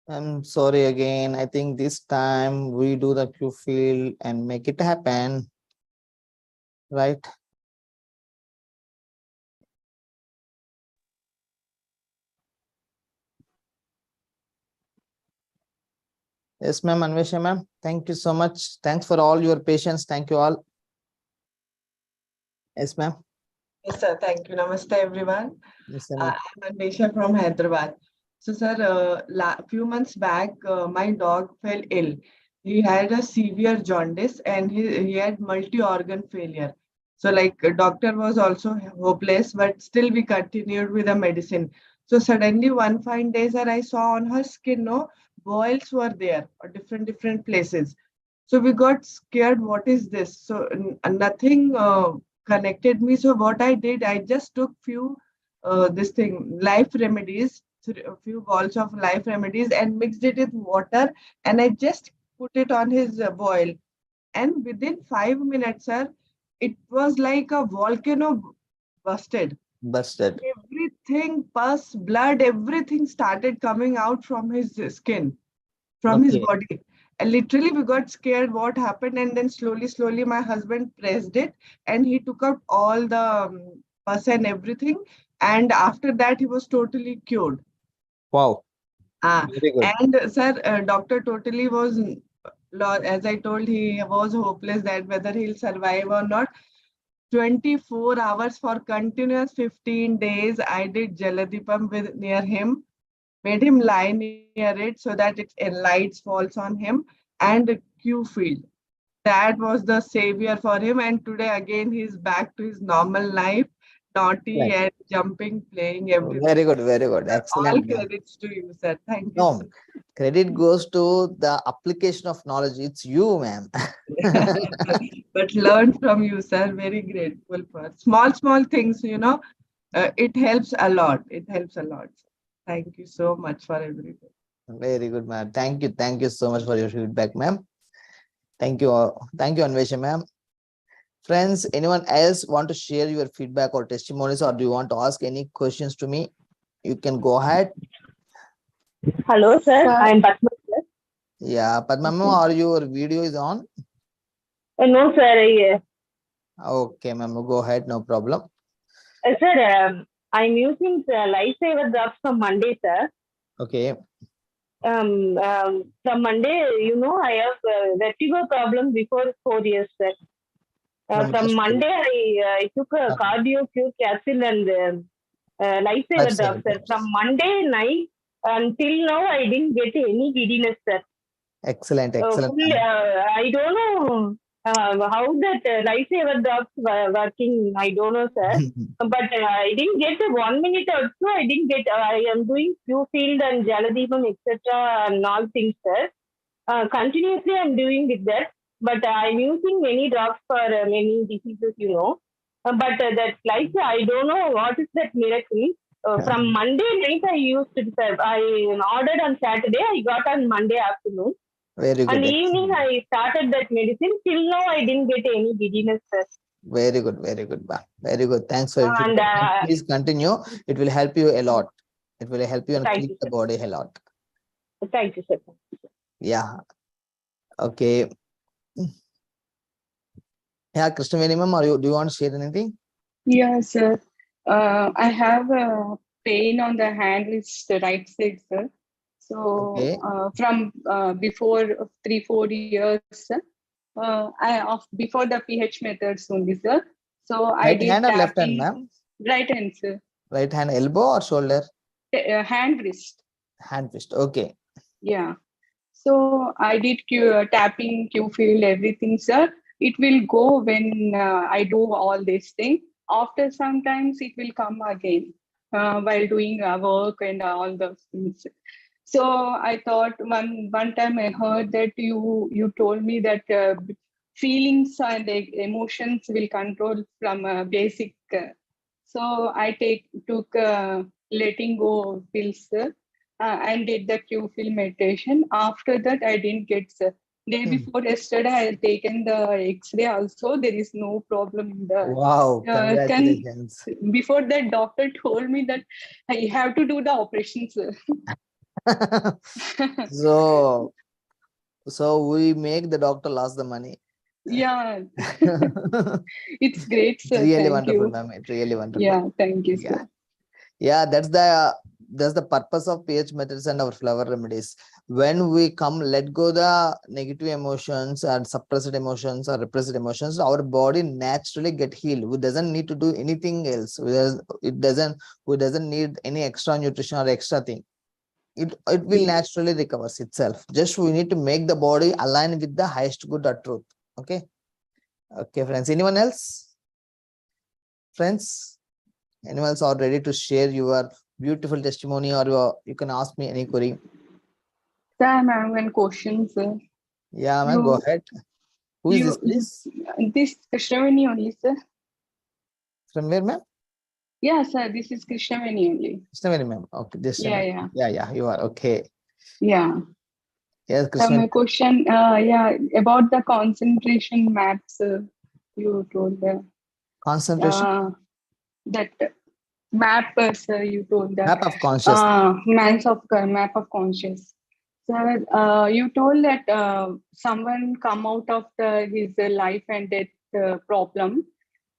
I'm sorry again. I think this time we do the Q field and make it happen, right? Yes, ma'am, Anvesha ma'am. Thank you so much. Thanks for all your patience. Thank you all. Yes, ma'am. Yes, sir. Thank you. Namaste, everyone. Yes, ma'am. I'm Anvesha from Hyderabad. So, sir, few months back, my dog fell ill. He had a severe jaundice and he had multi-organ failure. So, like, doctor was also hopeless, but still we continued with the medicine. So, suddenly one fine day, sir, I saw on her skin, no, boils were there, or different places. So we got scared. What is this? So nothing connected me. So what I did, I just took few this thing life remedies, a few balls of life remedies, and mixed it with water, and I just put it on his boil. And within 5 minutes, sir, it was like a volcano busted. Busted. Everything, pus, blood, everything started coming out from his skin, from his Okay. body. And literally, we got scared what happened, and then slowly, my husband pressed it, and he took out all the pus and everything. And after that, he was totally cured. Wow. Ah, Very good. and sir, doctor totally was, as I told, he was hopeless that whether he'll survive or not. 24 hours for continuous 15 days, I did Jaladipam with near him, made him lie near it so that its lights falls on him, and the Q field. That was the savior for him. And today again he's back to his normal life, naughty Right. and jumping, playing everything. Very good. Very good. All Excellent, ma'am. credits to you, sir. Thank you so No, credit goes to the application of knowledge. It's you, ma'am. much. But learn from you, sir. Very grateful for small things, it helps a lot. It helps a lot. Thank you so much for everything. Very good, ma'am. Thank you. Thank you so much for your feedback, ma'am. Thank you. Thank you, Anvesha, ma'am. Friends, anyone else want to share your feedback or testimonies, or do you want to ask any questions to me? You can go ahead. Hello, sir. I'm Padma, sir. Yeah, Padma, ma'am, or your video is on? No, sir. Okay, ma'am, go ahead. No problem. Sir, I'm using lifesaver drops from Monday, sir. Okay. From Monday, I have vertigo problem before 4 years, sir. From Monday, I took a cardio cure capsule and lifesaver drops, sir. From Monday night until now, I didn't get any giddiness, sir. Excellent, excellent. I don't know how that lifesaver drops were working. I don't know, sir. But I didn't get 1 minute also. I didn't get. I am doing few field and Jaladipam, etc. and all things, sir. Continuously, I'm doing with that. But I'm using many drops for many diseases, but that like I don't know what is that miracle. From Monday night, I used it, sir. I ordered on Saturday. I got on Monday afternoon. Very good. And evening, I started that medicine. Till now, I didn't get any giddiness, sir. Very good, very good. Very good. Thanks for And please continue. It will help you a lot. It will help you and keep the body a lot. Thank you, sir. Yeah. Okay. Yeah, Krishnaveni ma'am, do you want to share anything? Yes, sir. I have a pain on the hand, it's the right side, sir. So from before 3-4 years, sir, before the pH methods only, sir. So right I did hand or left hand, tapping. ma'am? Right hand, sir. Right hand, elbow or shoulder? Hand wrist. Hand wrist. Okay. Yeah. So I did tapping, Q field, everything, sir. It will go when I do all these things. After sometimes it will come again while doing work and all those things. So I thought one time I heard that you told me that feelings and emotions will control from basic. So I took letting go pills and did the Q field meditation. After that, I didn't get day before yesterday. I had taken the X-ray. Also, there is no problem in the. Wow! Congratulations. Before that, doctor told me that I have to do the operation, sir. So, we make the doctor lost the money. Yeah, It's it's great, sir. really Thank wonderful, you. ma'am. It's really wonderful. Yeah, thank you, Yeah. sir. Yeah, that's the purpose of pH methods and our flower remedies. When we come, let go the negative emotions and suppressed emotions or repressed emotions, our body naturally get healed. We doesn't need to do anything else. We doesn't need any extra nutrition or extra thing. It will naturally recover itself. Just we need to make the body align with the highest good or truth. Okay. Okay, friends. Anyone else? Friends? Anyone else are ready to share your beautiful testimony, or you can ask me any query? Sir, I have one question, sir. Yeah, man, go ahead. Who is this, please? This Krishnaveni only, sir. From where, ma'am? Yeah, sir, this is Krishnaveni only. Krishnaveni, ma'am. Okay, just a Yeah, minute. yeah. Yeah, you are okay. Yeah. Yes, So my Krishnaveni. question, yeah, about the concentration maps you told Concentration. that map, sir, you told that Map of consciousness. map of conscious. Sir, you told that someone come out of his life and death problem.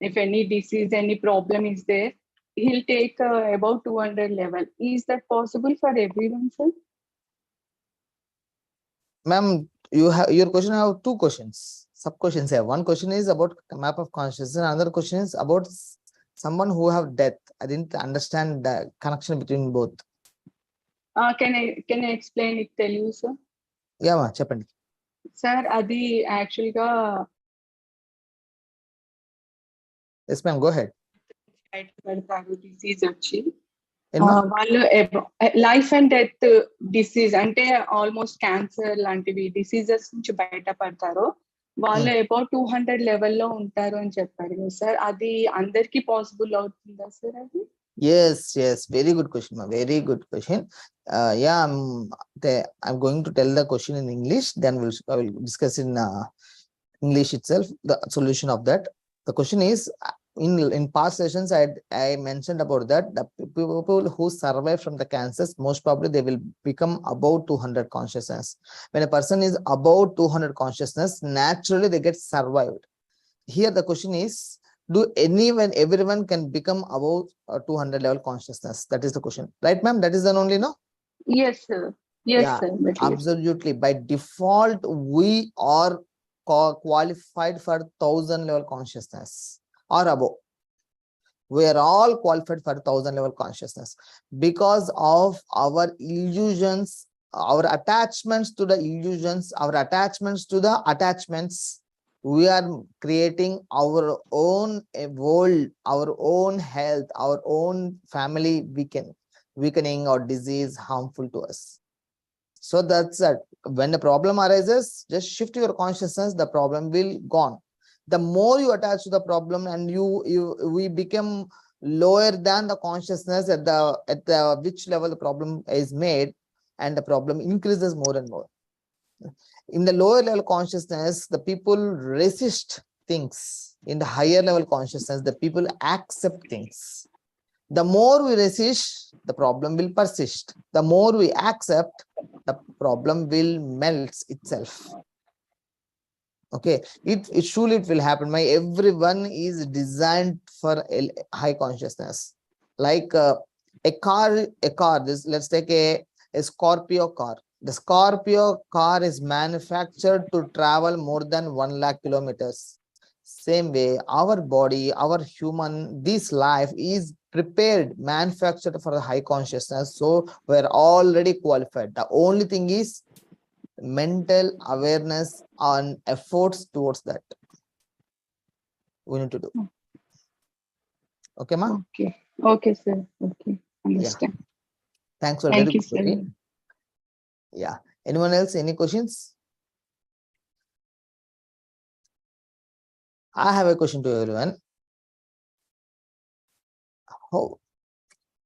If any disease, any problem is there, he'll take about 200 level. Is that possible for everyone, sir? Ma'am, you have your question. I have two questions, sub questions here. One question is about map of consciousness, and another question is about someone who have death. I didn't understand the connection between both. Can I explain it? Tell you, sir. Yeah, ma, చెప్పండి. Sir, అది actually గా Yes, ma'am. Go ahead. పెడతారు disease వచ్చి Emma? వాళ్ళు life and death disease అంటే almost cancer లాంటివి diseases నుంచి బయటపడతారు. వాళ్ళు అబౌట్ 200 లెవెల్లో ఉంటారు అని చెప్పారు కదా సార్. అది అందరికి పాసిబుల్ అవుతుందా సార్ అది? Yes. Very good question, ma. Very good question. Yeah, I'm going to tell the question in English. Then I will discuss in English itself the solution of that. The question is, in past sessions I mentioned about that the people who survive from the cancers, most probably they will become above 200 consciousness. When a person is above 200 consciousness, naturally they get survived. Here the question is, do everyone can become above 200 level consciousness? That is the question, right, ma'am? That is the only, no? Yes, sir. Yes, Yeah, sir. absolutely. By default, we are qualified for 1000 level consciousness or above. We are all qualified for 1000 level consciousness because of our illusions, our attachments to the illusions, our attachments to the attachments. We are creating our own world, our own health, our own family weakening or disease harmful to us. So that's it. When the problem arises, just shift your consciousness, the problem will gone. The more you attach to the problem and we become lower than the consciousness at the which level the problem is made, and the problem increases more and more. In the lower level consciousness, the people resist things. In the higher level consciousness, the people accept things. The more we resist, the problem will persist. The more we accept, the problem will melt itself. Okay, it surely it will happen. Everyone is designed for a high consciousness. Like a car. Let's take a Scorpio car. The Scorpio car is manufactured to travel more than 1 lakh kilometers. Same way, our body, our human, this life is prepared, manufactured for the high consciousness. So we're already qualified. The only thing is mental awareness and efforts towards that we need to do. Okay, ma? Okay, sir. Okay, understand. Yeah. Thanks for Thank you, very good. Yeah. Anyone else? Any questions? I have a question to everyone.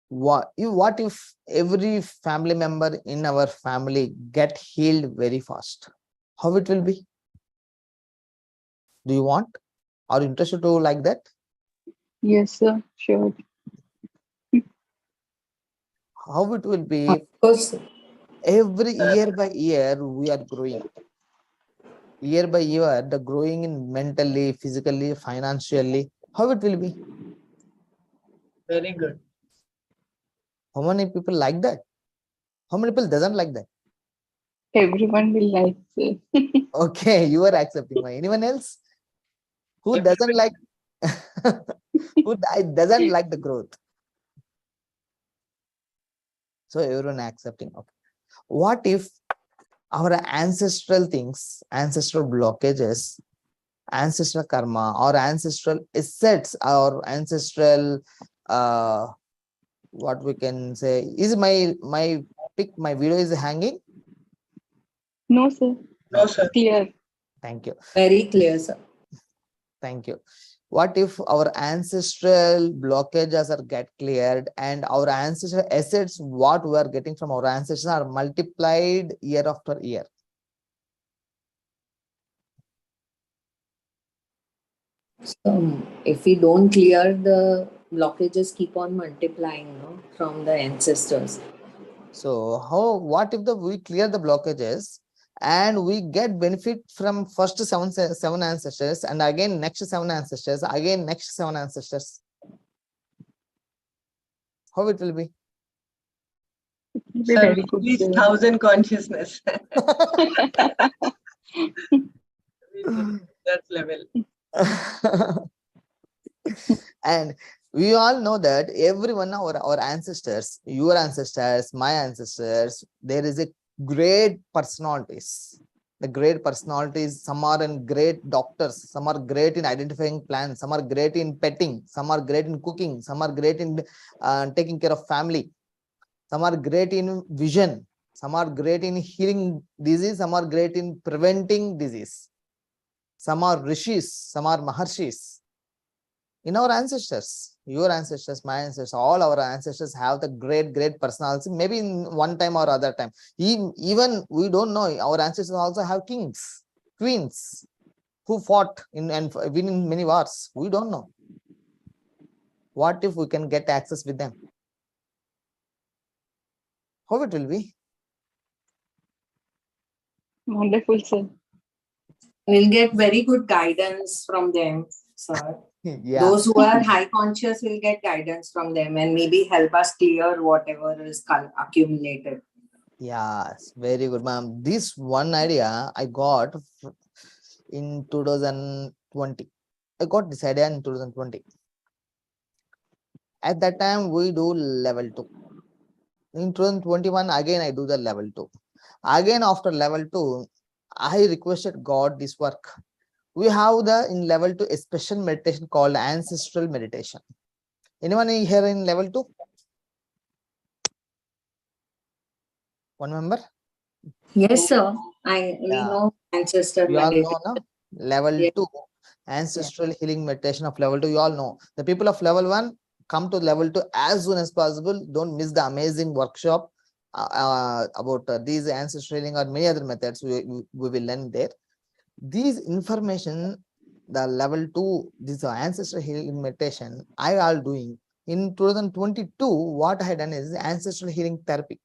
What if every family member in our family get healed very fast? How it will be? Do you want? Are you interested to like that? Yes, sir. Sure. How it will be? Of course. Every year by year, we are growing. Year by year, the growing in mentally, physically, financially. How it will be? Very good. How many people like that? How many people doesn't like that? Everyone will like it. Okay, you are accepting. Anyone else who doesn't Everybody- like who doesn't like the growth? So everyone accepting. Okay. What if our ancestral things, ancestral blockages, ancestral karma, or ancestral assets, or ancestral what we can say is my video is hanging? No, sir. No, No. sir. Clear. Thank you. Very clear, sir. Thank you. What if our ancestral blockages are get cleared and our ancestral assets, what we are getting from our ancestors, are multiplied year after year? So, if we don't clear the blockages, keep on multiplying, no, from the ancestors. So what if we clear the blockages and we get benefit from first seven ancestors, and again next seven ancestors, again next seven ancestors? How it will be? It will be Sir, very we good, reach sir. 1,000 consciousness. We reach that level. And we all know that everyone, our ancestors, your ancestors, my ancestors, there is a great personalities. The great personalities, some are in great doctors, some are great in identifying plants, some are great in petting, some are great in cooking, some are great in taking care of family, some are great in vision, some are great in healing disease, some are great in preventing disease, some are rishis, some are maharshis. In our ancestors, your ancestors, my ancestors, all our ancestors have the great personality, maybe in one time or other time. Even we don't know, our ancestors also have kings, queens, who fought in and win in many wars. We don't know. What if we can get access with them? How it will be? Wonderful, sir. We'll get very good guidance from them, sir. Yeah. Those who are high conscious will get guidance from them and maybe help us clear whatever is accumulated. Yes, very good, ma'am. This one idea I got in 2020. I got this idea in 2020. At that time, we do level 2. In 2021, again, I do the level 2. Again, after level 2, I requested God this work. We have in level 2 a special meditation called ancestral meditation. Anyone here in level 2? One member? Yes, sir. We Yeah. know ancestor You all meditation. know, no? Level Yes. 2, ancestral healing meditation of level 2. You all know. The people of level 1 come to level 2 as soon as possible. Don't miss the amazing workshop about these ancestral healing or many other methods we will learn there. These information, the level 2, this ancestral healing meditation, I all doing. In 2022, what I had done is ancestral healing therapy.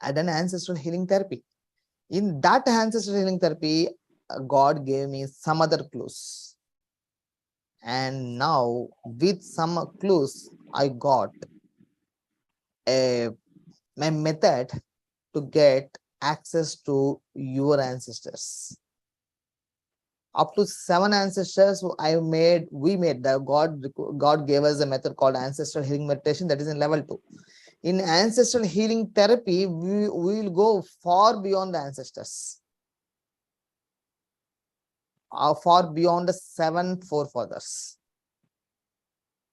I done ancestral healing therapy. In that ancestral healing therapy, God gave me some other clues. And now with some clues, I got my method to get access to your ancestors. Up to 7 ancestors we made that God gave us a method called ancestral healing meditation, that is in level 2. In ancestral healing therapy, we will go far beyond the ancestors, far beyond the 7 forefathers.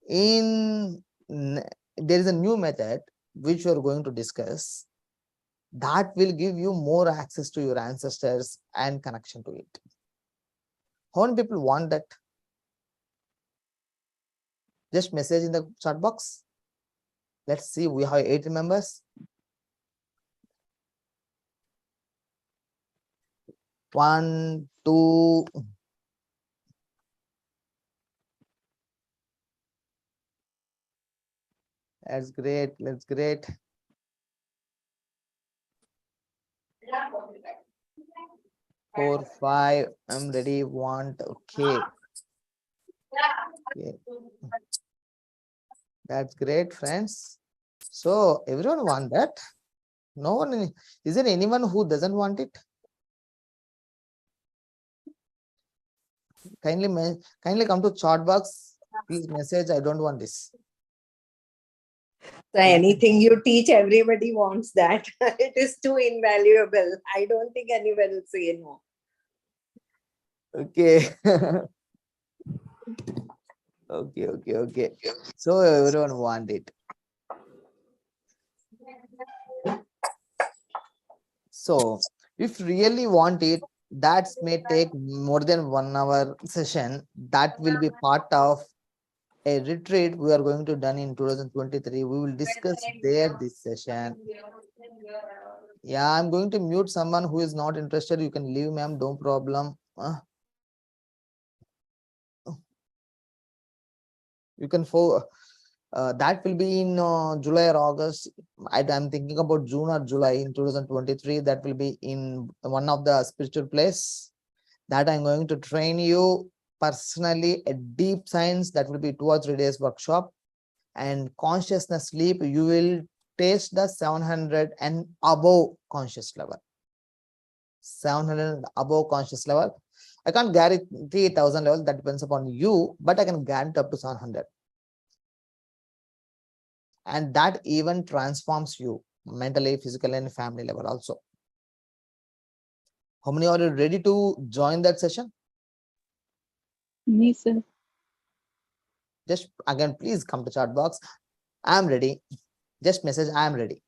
There is a new method which we are going to discuss that will give you more access to your ancestors and connection to it. How many people want that? Just message in the chat box. Let's see, we have 8 members. 1, 2. That's great. That's great. 4, 5. I'm ready. Want. Okay. Okay. That's great, friends. So everyone want that. No one. Is there anyone who doesn't want it? Kindly come to chat box. Please message. I don't want this. So anything you teach, everybody wants that. It is too invaluable. I don't think anyone will say no. Okay. Okay. So everyone want it. So if really want it, that may take more than 1 hour session. That will be part of a retreat we are going to done in 2023. We will discuss there this session. Yeah, I'm going to mute someone who is not interested. You can leave, ma'am. No problem. You can that will be in July or August. I'm thinking about June or July in 2023. That will be in one of the spiritual place that I'm going to train you personally a deep science. That will be 2 or 3 days workshop. And consciousness sleep, you will taste the 700 and above conscious level. 700 and above conscious level. I can't guarantee 1000 level. That depends upon you, but I can guarantee up to 700. And that even transforms you mentally, physically, and family level also. How many are you ready to join that session? Me, sir. Just again, please come to chat box. I'm ready. Just message I'm ready.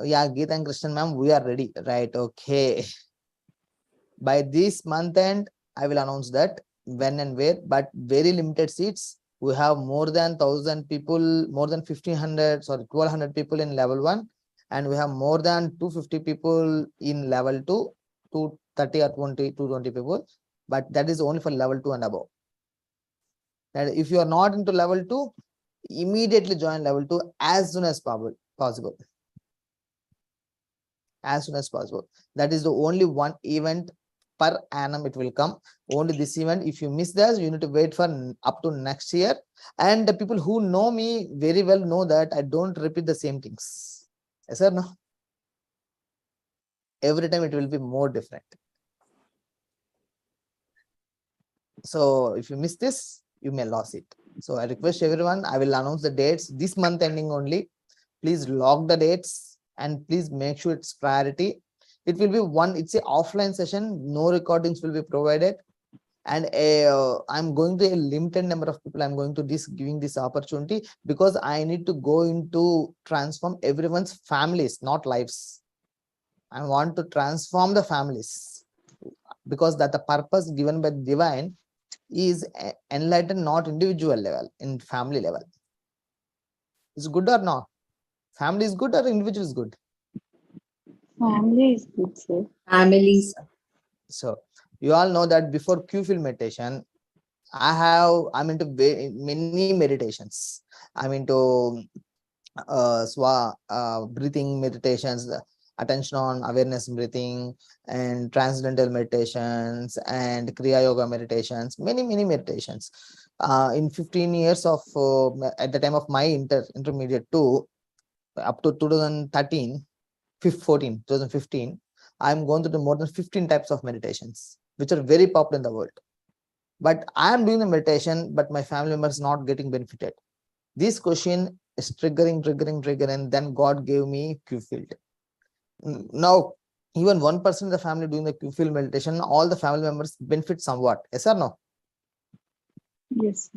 Yeah, Geet and Krishnan ma'am, we are ready. Right, okay. By this month end, I will announce that when and where, but very limited seats. We have more than 1000 people, more than 1200 people in level 1, and we have more than 250 people in level 2, 230 or 220 people, but that is only for level 2 and above. And if you are not into level 2, immediately join level 2 as soon as possible. As soon as possible. That is the only one event per annum it will come. Only this event. If you miss this, you need to wait for up to next year. And the people who know me very well know that I don't repeat the same things. Yes or no? Every time it will be more different. So if you miss this, you may lose it. So I request everyone, I will announce the dates this month ending only. Please log the dates and please make sure it's priority. It will be it's an offline session. No recordings will be provided. And I'm going to a limited number of people. I'm going to giving this opportunity because I need to go into transform everyone's families, not lives. I want to transform the families because that the purpose given by divine is enlightened, not individual level, in family level. Is good or not? Family is good or individual is good? Family is good, sir. Families. So you all know that before Q-field meditation, I'm into many meditations. I'm into breathing meditations, attention on awareness breathing, and transcendental meditations, and Kriya Yoga meditations, many meditations. In 15 years of at the time of my intermediate 2, up to 2013, 2015, I'm going to do more than 15 types of meditations, which are very popular in the world. But I am doing the meditation, but my family members not getting benefited. This question is triggering, and then God gave me Q-field. Now, even one person in the family doing the Q-field meditation, all the family members benefit somewhat. Yes or no? Yes.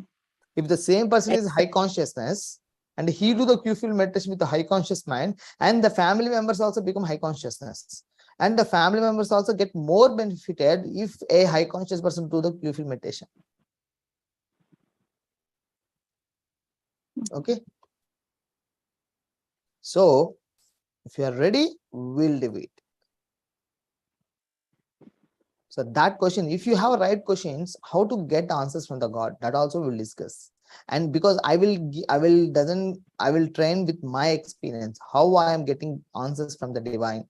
If the same person is high consciousness and he do the Q-field meditation with a high conscious mind, and the family members also become high consciousness, and the family members also get more benefited if a high conscious person do the Q-field meditation. Okay. So if you are ready, we'll do it. So that question, if you have right questions, how to get answers from the God, that also we'll discuss. And because I will train with my experience, how I am getting answers from the divine,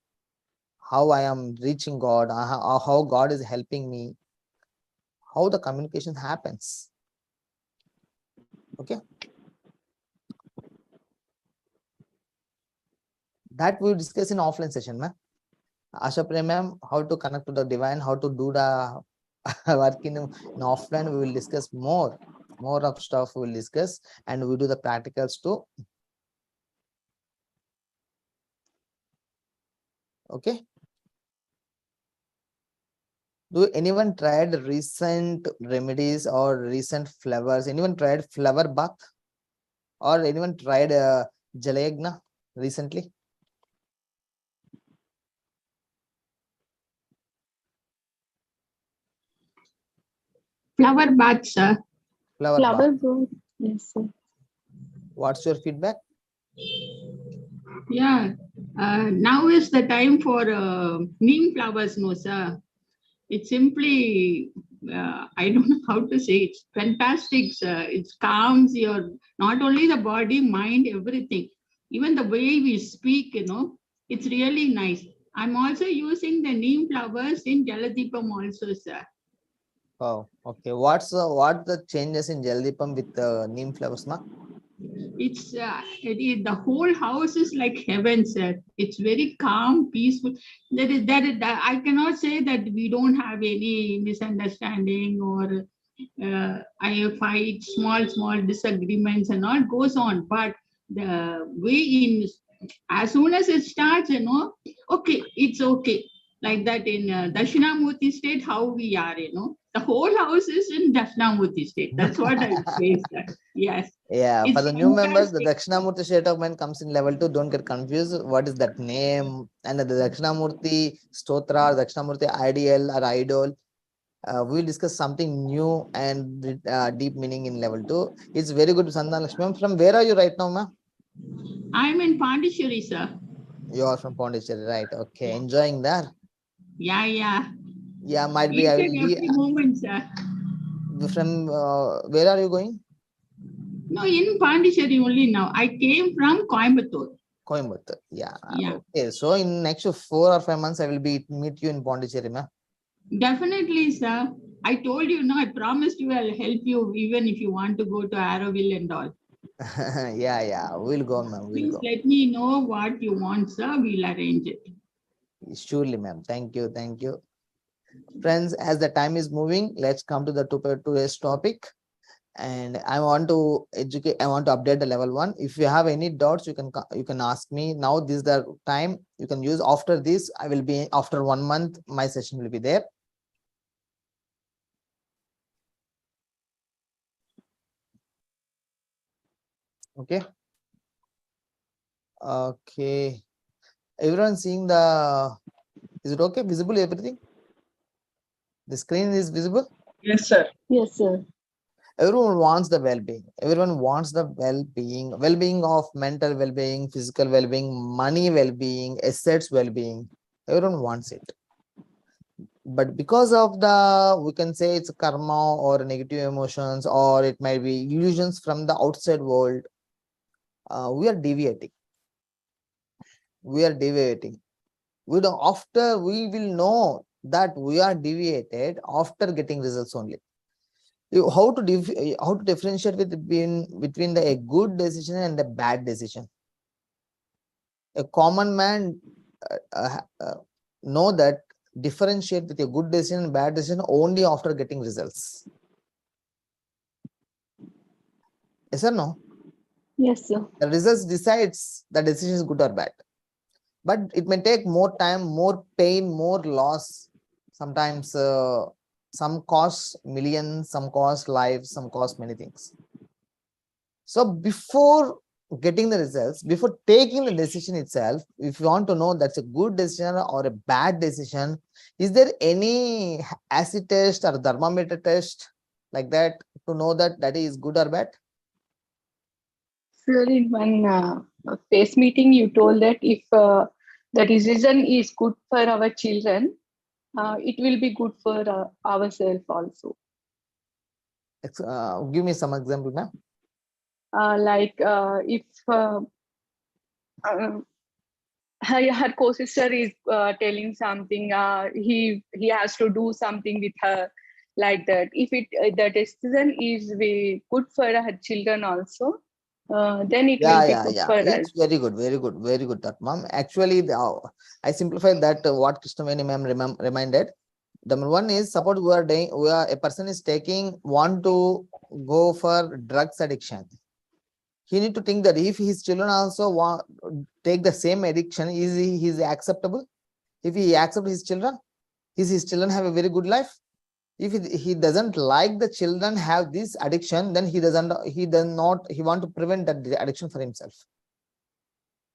how I am reaching God, how God is helping me, how the communication happens. Okay. That we'll discuss in offline session, ma'am. Asha Priya ma'am, how to connect to the divine, how to do the work in offline, we will discuss more of stuff we will discuss, and we do the practicals too. Okay. Do anyone tried recent remedies or recent flowers? Anyone tried flower bath? Or anyone tried Jalayagna recently? Flower bath, sir. Flower Flower bath. bath. Yes, sir. What's your feedback? Yeah. Now is the time for neem flowers, no, sir. It's simply, I don't know how to say, it's fantastic, sir. It calms your, not only the body, mind, everything. Even the way we speak, it's really nice. I'm also using the neem flowers in Jaladipam also, sir. Oh, okay. What the changes in Jaladipam with neem flowers, ma? It's the whole house is like heaven, sir. It's very calm, peaceful. That I cannot say that we don't have any misunderstanding or I fight small disagreements and all goes on. But the way in, as soon as it starts, okay, it's okay. Like that in Dakshinamurti state, how we are, the whole house is in Dakshinamurti state. That's what I would say, sir. Yes. Yeah, for It's the new members, the fantastic. Dakshinamurti state of mind comes in level 2. Don't get confused. What is that name? And the Dakshinamurti Stotra, Dakshinamurti ideal or idol. We will discuss something new and deep meaning in level 2. It's very good, Sandana Lakshmi. From where are you right now, ma'am? I'm in Pondicherry, sir. You are from Pondicherry, right? Okay, enjoying that. Yeah. Yeah, might be Each I and will be every moment, sir. from where are you going? No, in Pondicherry only now. I came from Coimbatore. Coimbatore. Yeah. Yeah. Okay. So in next 4 or 5 months, I will be meet you in Pondicherry, ma'am. Definitely, sir. I told you, I promised you I'll help you even if you want to go to Arrowville and all. Yeah. We'll go, ma'am. We'll Please go. let me know what you want, sir. We'll arrange it. Surely, ma'am. Thank you. Friends, as the time is moving, let's come to the today's topic. And I want to update the level 1. If you have any doubts, you can ask me now. This is the time you can use. After this, I will be after 1 month, my session will be there. Okay. Everyone seeing is it okay? Visible everything? The screen is visible? Yes, sir. Yes, sir. Everyone wants the well-being. Everyone wants the well-being of mental well-being, physical well-being, money well-being, assets well-being. Everyone wants it. But because of we can say it's karma or negative emotions, or it might be illusions from the outside world, we are deviating. We will know that we are deviated after getting results only. How to differentiate between a good decision and a bad decision? A common man know that differentiate with a good decision and bad decision only after getting results. Yes or no? Yes, sir. The results decides the decision is good or bad. But it may take more time, more pain, more loss. Sometimes some cost millions, some cost lives, some cost many things. So before getting the results, before taking the decision itself, if you want to know that's a good decision or a bad decision, is there any acid test or thermometer test like that to know that is good or bad? Sir, in one face meeting, you told that if the decision is good for our children, it will be good for ourselves also. Give me some example, ma'am. If uh, her co-sister is telling something, he has to do something with her, like that. If the decision is good for her children also, then it will be good for us. It's very good, very good, that ma'am. Actually, I simplified that what Krishnaveni ma'am reminded. Number one is, suppose a person is want to go for drugs addiction. He need to think that if his children also take the same addiction, is he acceptable? If he accept his children, his children have a very good life. If he doesn't like the children have this addiction, then he does not he want to prevent that addiction for himself.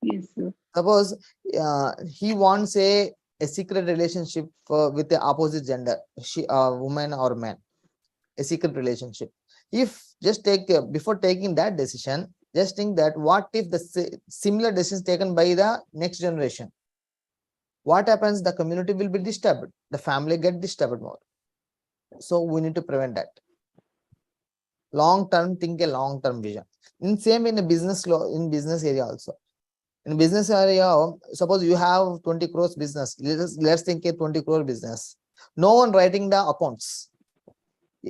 Yes, sir. Suppose he wants a secret relationship with the opposite gender, woman or man, a secret relationship. If just before taking that decision, just think that what if the similar decisions taken by the next generation? What happens? The community will be disturbed. The family get disturbed more. So we need to prevent that. Long term, think a long term vision. In same in a business business area also. In business area, suppose you have 20 crores business. Let's think a 20 crore business. No one writing the accounts.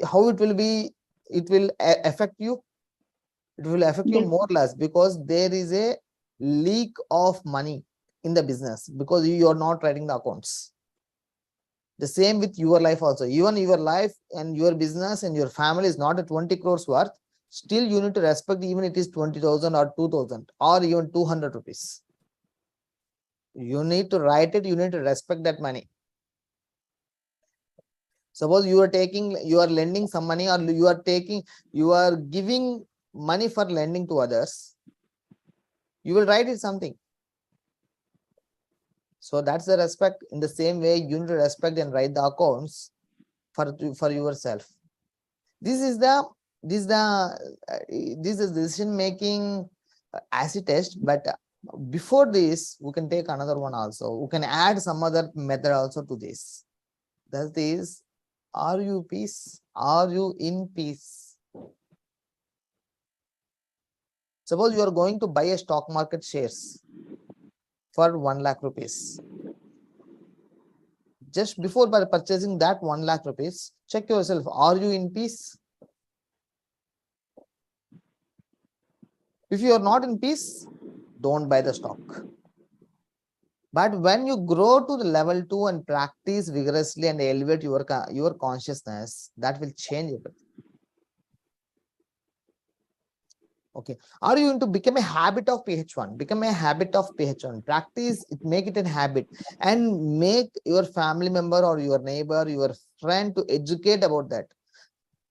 How it will be? It will affect you. It will affect you more or less, because there is a leak of money in the business because you are not writing the accounts. The same with your life also. Even your life and your business and your family is not a 20 crores worth. Still, you need to respect, even it is 20,000 or 2,000 or even 200 rupees. You need to write it. You need to respect that money. Suppose you are lending some money, or you are giving money for lending to others. You will write it something. So that's the respect. In the same way, you need to respect and write the accounts for yourself. This is decision making acid test. But before this, we can take another one also. We can add some other method also to this. That is, are you peace? Are you in peace? Suppose you are going to buy a stock market shares for 1 lakh rupees. Just before purchasing that 1 lakh rupees, check yourself. Are you in peace? If you are not in peace, don't buy the stock. But when you grow to the level 2 and practice vigorously and elevate your consciousness, that will change everything. Okay. Are you going to become a habit of PH1? Become a habit of PH1. Practice it, make it a habit, and make your family member or your neighbor, your friend to educate about that.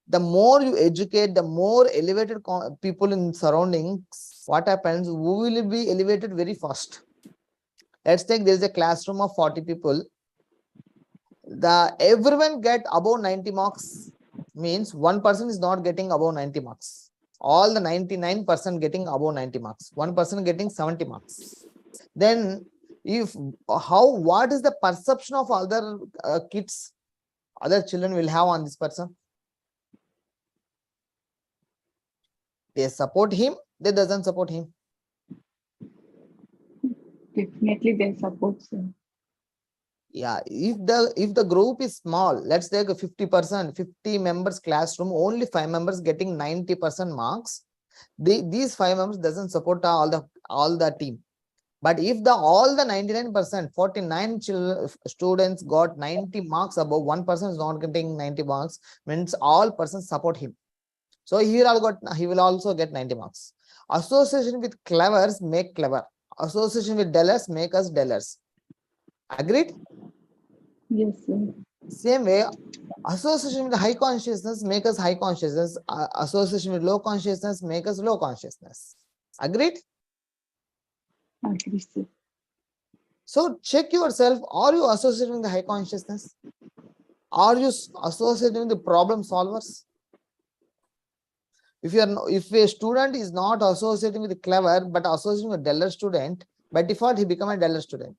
The more you educate, the more elevated people in surroundings, what happens? We will be elevated very fast. Let's take there is a classroom of 40 people. Everyone get above 90 marks, means one person is not getting above 90 marks. All the 99% getting above 90 marks. One person getting 70 marks. Then what is the perception of other kids, other children will have on this person? They support him, they doesn't support him. Definitely they support, sir. Yeah, if the group is small, let's take a 50%, 50 members classroom, only 5 members getting 90% marks. These 5 members doesn't support all the team. But if all the 99%, 49 students got 90 marks above, one person is not getting 90 marks, means all persons support him. So he will also get 90 marks. Association with clevers make clever. Association with dullers make us dullers. Agreed? Yes, sir. Same way, association with high consciousness make us high consciousness. Association with low consciousness make us low consciousness. Agreed? Agree, sir. So check yourself. Are you associating with the high consciousness? Are you associating with the problem solvers? If a student is not associating with the clever but associating with a duller student, by default he become a duller student.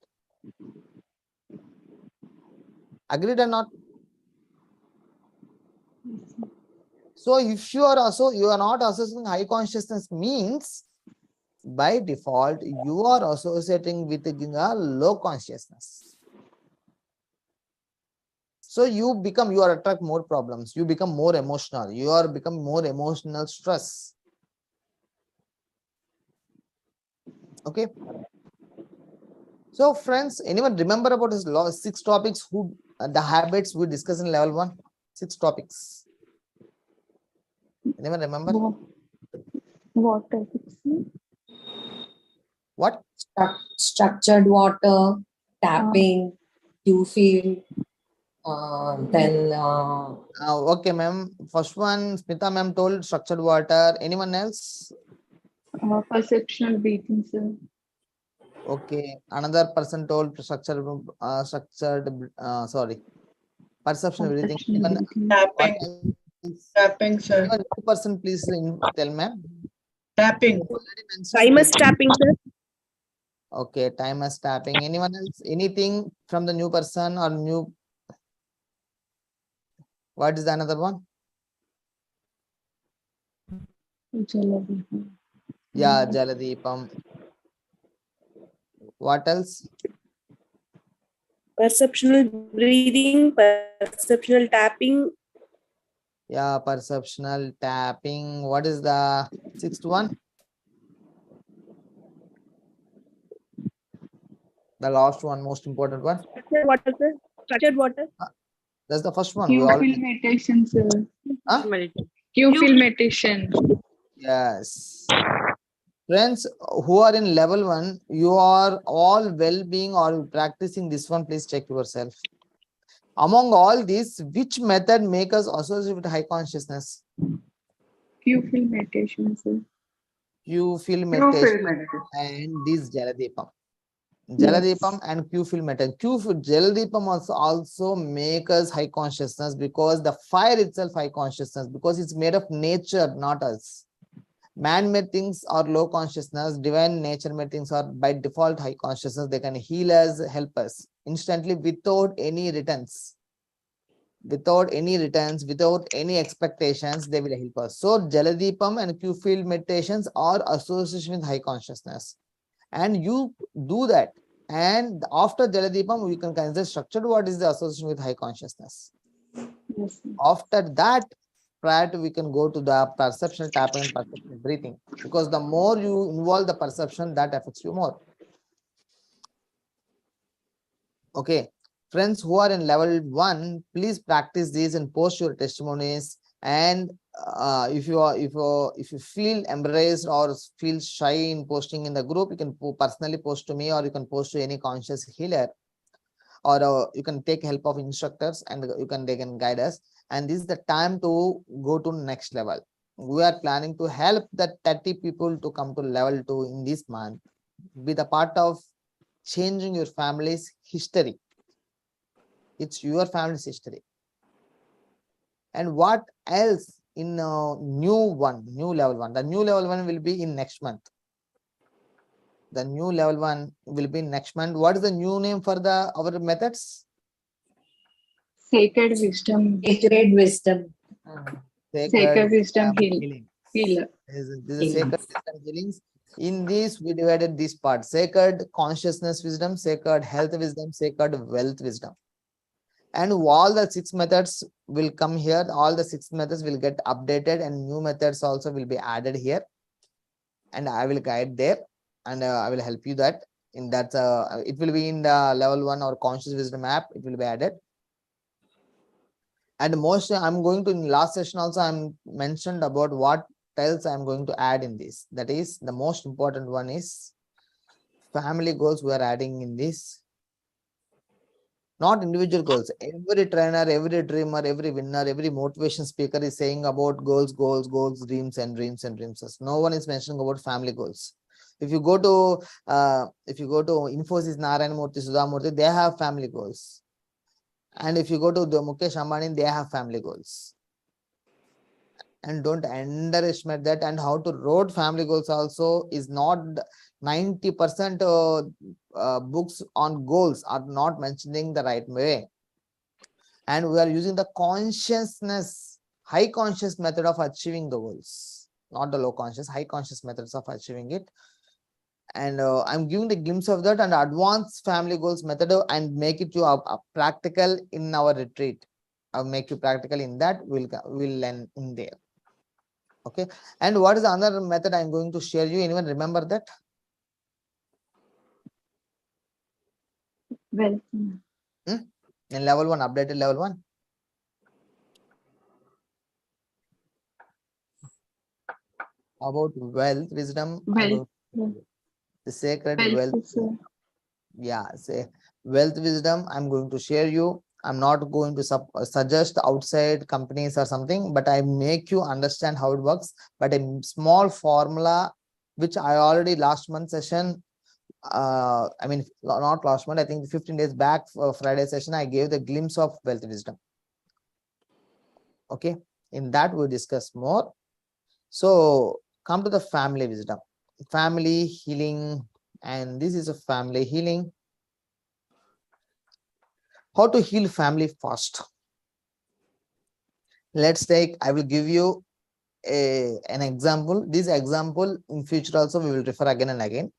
Agreed or not? So if you are also, you are not associating high consciousness means by default, you are associating with a low consciousness. So you attract more problems. You become more emotional. You are become more emotional stress. Okay. So friends, anyone remember about his 6 topics the habits we discussed in level 1? 6 topics. Anyone remember? What topics? What? Structured water, tapping, Q field, then Okay, ma'am. First one, Smita ma'am told structured water. Anyone else? Perceptual breathing, sir. Okay. Another person told sorry. Perception breathing. Perceptual Anyone? breathing. What Tapping, else? tapping, sir. Anyone, new person, please tell ma'am. Tapping. Already mentioned. Timer's tapping, sir. Okay, timer's tapping. Anyone else? Anything from the new person or new? What is the another one? Jaladipam. Yeah, Jaladipam. What else? Perceptual breathing, perceptual tapping. Yeah, perceptional tapping. What is the 6th one? The last one, most important one. Structured water, sir. Structured water. That's the first one. We Q already. field meditation, sir. Huh? Q field meditation. Yes. Friends who are in level 1, you are all well-being or practicing this one. Please check yourself. Among all these, which method make us associate with high consciousness? Q field meditation, sir. You feel Q meditation field meditation. and this Jaladipam. Yes. Jaladipam and Q field meditation. Jaladipam also make us high consciousness because the fire itself high consciousness because it's made of nature, not us. Man-made things are low consciousness. Divine nature-made things are by default high consciousness. They can heal us, help us instantly without any returns. Without any returns, without any expectations, they will help us. So Jaladipam and Q field meditations are association with high consciousness. And you do that. And after Jaladipam, we can consider structured what is the association with high consciousness. Yes, sir. After that, prior to we can go to the perception tapping and perception breathing. Because the more you involve the perception, that affects you more. Okay. Friends who are in level 1, please practice these and post your testimonies. And if you feel embraced or feel shy in posting in the group, you can personally post to me or you can post to any conscious healer, or you can take help of instructors and they can guide us. And this is the time to go to next level. We are planning to help the 30 people to come to level 2 in this month. Be the part of changing your family's history. It's your family's history. And what else in new level 1? The new level 1 will be in next month. The new level 1 will be next month. What is the new name for our methods? Sacred wisdom. sacred wisdom. Sacred wisdom healing. healer. This is sacred wisdom healings. In this, we divided this part: sacred consciousness wisdom, sacred health wisdom, sacred wealth wisdom. And all the 6 methods will come here. All the 6 methods will get updated and new methods also will be added here. And I will guide there and I will help you that. In that, it will be in the level 1 or conscious wisdom app. It will be added. And most I'm going to, in last session also, I'm mentioned about what else I'm going to add in this. That is the most important one is family goals we are adding in this. Not individual goals. Every trainer, every dreamer, every winner, every motivation speaker is saying about goals, dreams and dreams and dreams. No one is mentioning about family goals. If you go to Infosys, Narayan Murthy, Sudha Murthy, they have family goals. And if you go to the Mukesh Ambani, they have family goals. And don't underestimate that. And how to road family goals also is not 90% books on goals are not mentioning the right way. And we are using the consciousness, high conscious method of achieving the goals, not the low conscious, high conscious methods of achieving it. And I'm giving the glimpse of that and advanced family goals method and make it to a practical in our retreat. I'll make you practical in that. We'll learn in there. Okay. And what is the other method I'm going to share you? Anyone remember that? Well, In level 1, updated level 1. About wealth, wisdom, well, the sacred well, wealth. sir. Yeah, say wealth wisdom. I'm going to share you. I'm not going to suggest outside companies or something, but I make you understand how it works. But a small formula, which I already last month session, I mean, not last month, I think 15 days back for Friday session, I gave the glimpse of wealth wisdom. Okay, in that we discuss more. So come to the family wisdom, family healing, and this is a family healing. How to heal family fast? Let's take, I will give you an example. This example in future also we will refer again and again.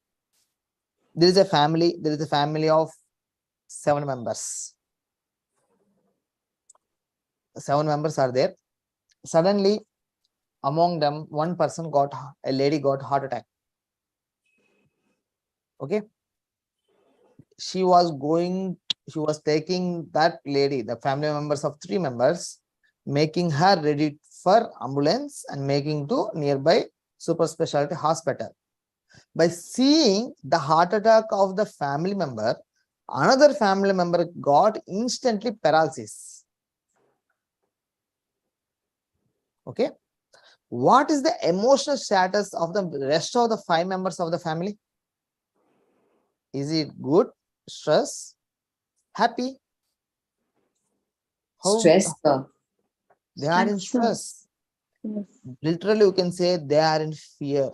There is a family of 7 members. 7 members are there. Suddenly, among them, a lady got heart attack. Okay. She was taking that lady, the family members of 3 members, making her ready for ambulance and making to nearby super specialty hospital. By seeing the heart attack of the family member, another family member got instantly paralysis. Okay. What is the emotional status of the rest of the 5 members of the family? Is it good, stress, happy? How? Stress, sir. They are in stress. Yes. Literally, you can say they are in fear.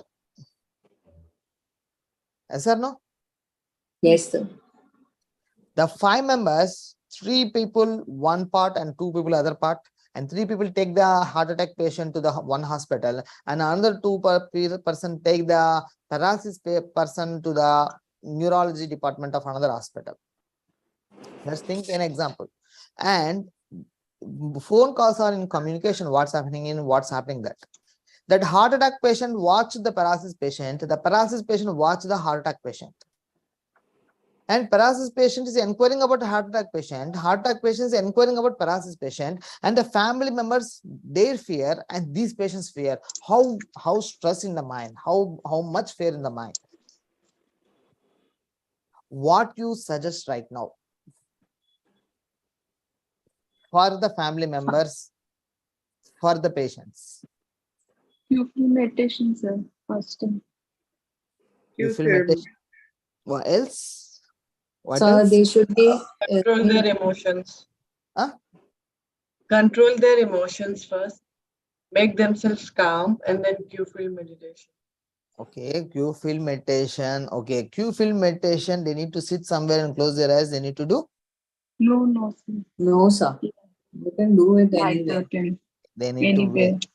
Yes or no? Yes, sir. The 5 members, 3 people one part and 2 people other part, and 3 people take the heart attack patient to the one hospital, and another 2 person take the paralysis person to the neurology department of another hospital. Let's think an example. And phone calls are in communication. What's happening that heart attack patient watch the paralysis patient, the paralysis patient watch the heart attack patient. And paralysis patient is inquiring about heart attack patient is inquiring about paralysis patient, and the family members, their fear and these patients fear. How stress in the mind, how much fear in the mind. What you suggest right now for the family members, for the patients? You feel meditation, sir. First time. You feel meditation. What else? What So else? they should be Control their emotions. Huh? Control their emotions first. Make themselves calm and then you feel meditation. Okay, Q field meditation. Okay, Q field meditation. They need to sit somewhere and close their eyes. They need to do. No, sir. no, sir. You can do it Like anywhere. that. They need to Anywhere. wait.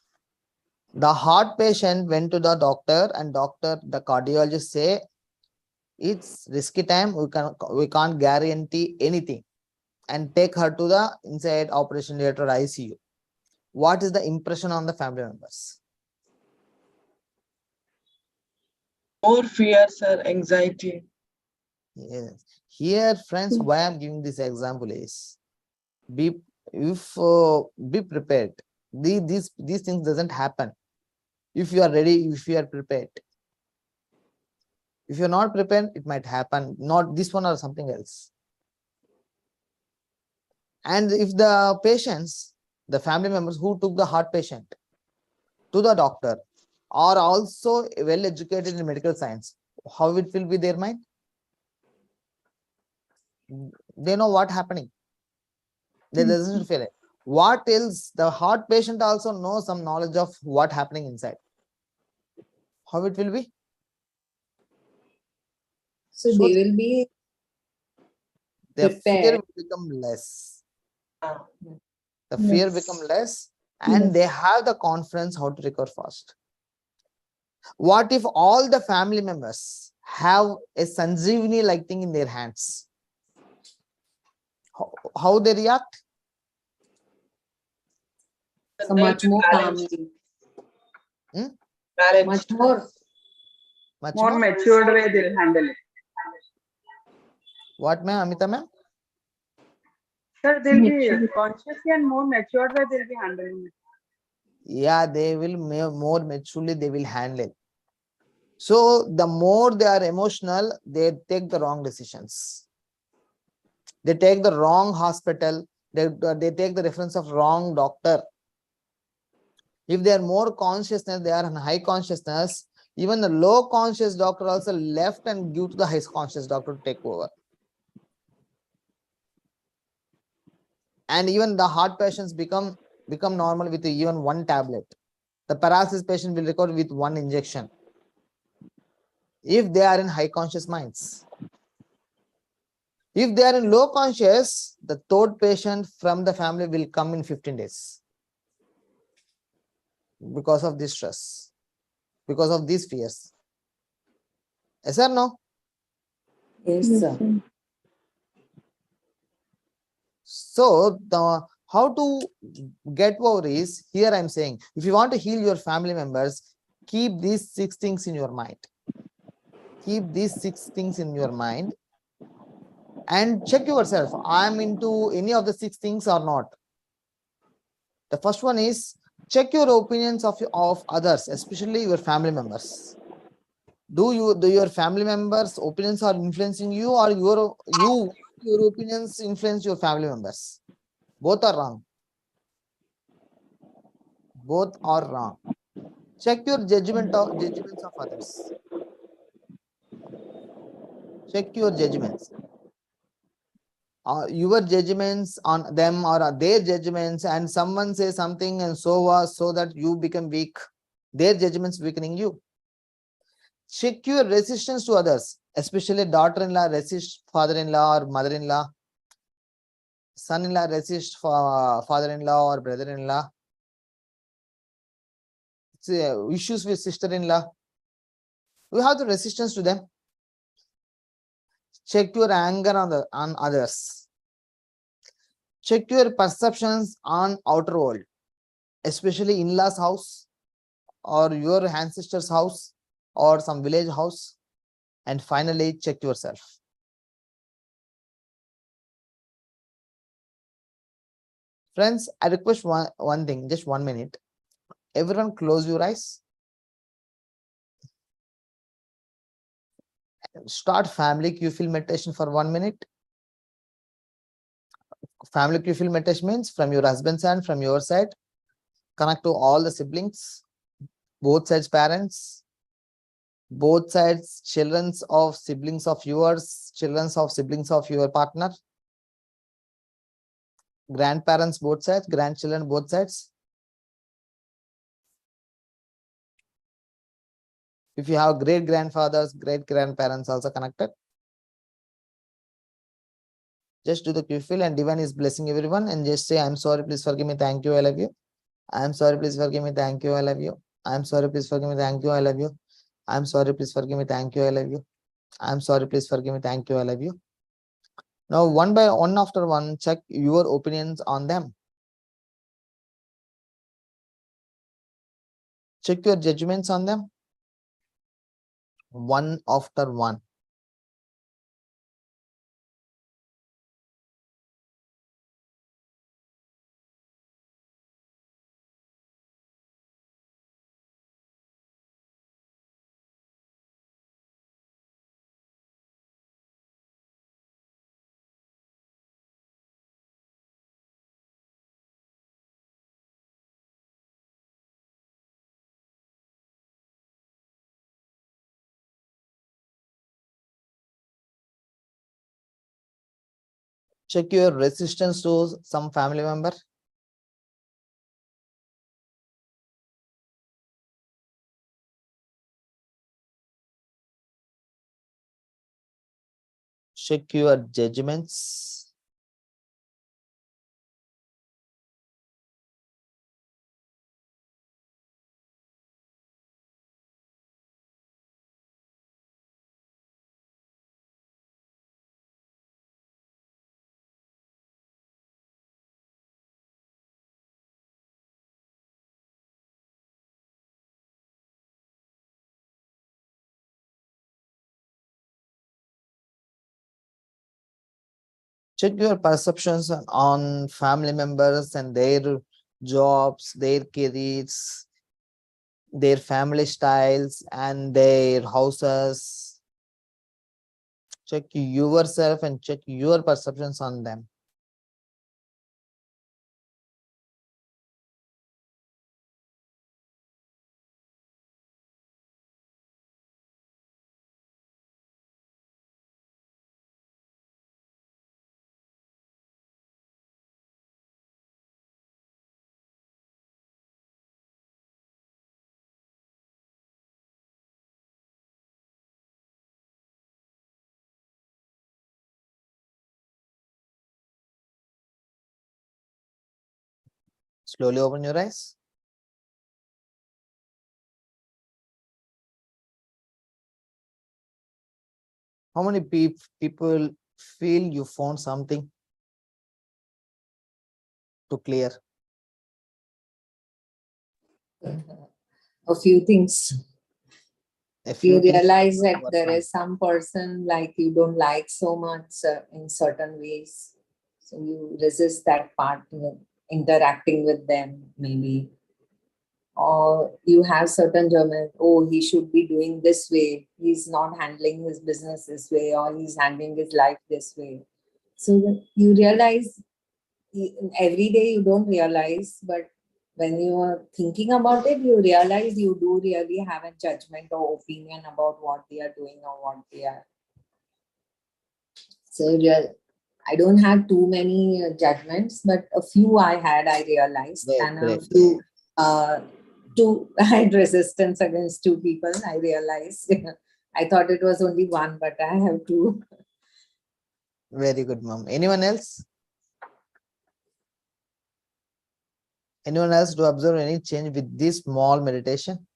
The heart patient went to the doctor, and the cardiologist say it's risky time. We can't guarantee anything, and take her to the inside operation theater ICU. What is the impression on the family members? More fear, sir, anxiety. Yes. Here, friends, why I'm giving this example is be prepared. These things doesn't happen if you are ready, if you are prepared. If you're not prepared, it might happen, not this one or something else. And if the patients, the family members who took the heart patient to the doctor are also well educated in medical science, how it will be their mind? They know what happening. They doesn't feel it. What else? The heart patient also knows some knowledge of what happening inside. How it will be? So they will be their fear prepared. will become less. Ah. The fear become less, and they have the confidence how to recover fast. What if all the family members have a Sanjeevani like thing in their hands? How they react? So much more calmly. Much more matured way they'll handle it. What, ma'am? Amita, ma'am? Sir, they'll be consciously and more matured way they'll be handling it. Yeah, they will more maturely they will handle. So the more they are emotional, they take the wrong decisions. They take the wrong hospital. They take the reference of wrong doctor. If they are more consciousness, they are in high consciousness. Even the low conscious doctor also left and give to the high conscious doctor to take over. And even the heart patients become normal with even one tablet. The paralysis patient will recover with one injection, if they are in high conscious minds. If they are in low conscious, the third patient from the family will come in 15 days because of this stress, because of these fears. Yes or no? Yes, sir. So how to get over is, here I'm saying, if you want to heal your family members, keep these 6 things in your mind. Keep these 6 things in your mind and check yourself. I'm into any of the 6 things or not. The first one is, check your opinions of others, especially your family members. Do your family members' opinions are influencing you, or your opinions influence your family members? Both are wrong. Both are wrong. Check your judgments of others. Check your judgments. Your judgments on them or their judgments, and someone says something and so that you become weak. Their judgments weakening you. Check your resistance to others, especially daughter-in-law resist father-in-law or mother-in-law. Son-in-law resist father-in-law or brother-in-law. Issues with sister-in-law. You have the resistance to them. Check your anger on others. Check your perceptions on outer world, especially in-laws house or your ancestors house or some village house. And finally, check yourself. Friends, I request one thing, just 1 minute. Everyone close your eyes. Start family Q-fill meditation for 1 minute. Family Q-fill meditation means from your husband's side, from your side. Connect to all the siblings, both sides parents, both sides children of siblings of yours, children of siblings of your partner, grandparents both sides, grandchildren both sides. If you have great grandfathers, great grandparents also connected, just do the Q-fill and divine is blessing everyone, and just say, I'm sorry, please forgive me, thank you, I love you. I'm sorry, please forgive me, thank you, I love you. I'm sorry, please forgive me, thank you, I love you. I'm sorry, please forgive me, thank you, I love you. I'm sorry, please forgive me, thank you, I love you. Now, one by one after one, check your opinions on them. Check your judgments on them. One after one. Check your resistance to some family member. Check your judgments. Check your perceptions on family members and their jobs, their careers, their family styles, and their houses. Check yourself and check your perceptions on them. Slowly open your eyes. How many people feel you found something to clear? A few things. A You few things. realize that there is some person like you don't like so much in certain ways. So you resist that part, interacting with them maybe. Or you have certain German, oh, he should be doing this way. He's not handling his business this way, or he's handling his life this way. So that you realize every day you don't realize, but when you are thinking about it, you realize you do really have a judgment or opinion about what they are doing or what they are. So I don't have too many judgments, but a few I realized, Great, and great. a few, I had resistance against two people, I realized. I thought it was only one, but I have two. Very good, mom. Anyone else? Anyone else to observe any change with this small meditation?